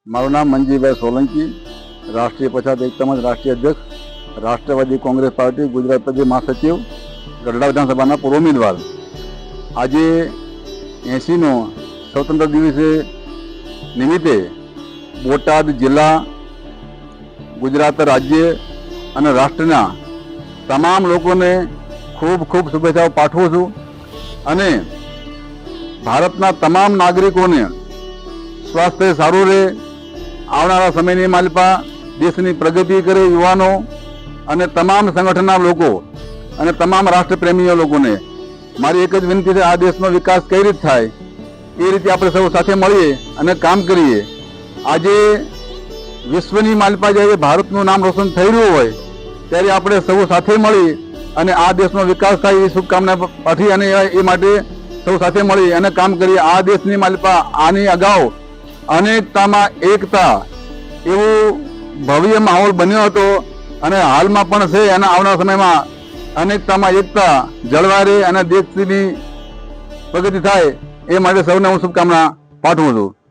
મારું નામ મંજીભાઈ સોલંકી, રાષ્ટ્રીય પછાત એકતા મંચ રાષ્ટ્રીય અધ્યક્ષ, રાષ્ટ્રવાદી કોંગ્રેસ પાર્ટી ગુજરાત પ્રદેશ મહાસચિવ, ગઢડા વિધાનસભાના પૂર્વ ઉમેદવાર. આજે 80નો સ્વતંત્ર દિવસે નિમિત્તે બોટાદ જિલ્લા, ગુજરાત રાજ્ય અને રાષ્ટ્રના તમામ લોકોને ખૂબ ખૂબ શુભેચ્છાઓ પાઠવું છું અને ભારતના તમામ નાગરિકોને સ્વાસ્થ્ય સારું રહે, આવનારા સમયની માલિપા દેશની પ્રગતિ કરે, યુવાનો અને તમામ સંગઠનના લોકો અને તમામ રાષ્ટ્રપ્રેમીઓ લોકોને મારી એક જ વિનંતી છે, આ દેશનો વિકાસ કઈ રીતે થાય એ રીતે આપણે સૌ સાથે મળીએ અને કામ કરીએ. આજે વિશ્વની માલિપા જ્યારે ભારતનું નામ રોશન થઈ રહ્યું હોય ત્યારે આપણે સૌ સાથે મળી અને આ દેશનો વિકાસ થાય એવી શુભકામના પાઠવી અને એ માટે સૌ સાથે મળી અને કામ કરીએ. આ દેશની માલિપા આની અગાઉ અનેકતામાં એકતા એવું ભવ્ય માહોલ બન્યો હતો અને હાલમાં પણ છે અને આવનારા સમયમાં અનેકતામાં એકતા જળવાઈ રહે અને દેશની પ્રગતિ થાય એ માટે સૌને હું શુભકામના પાઠવું છું.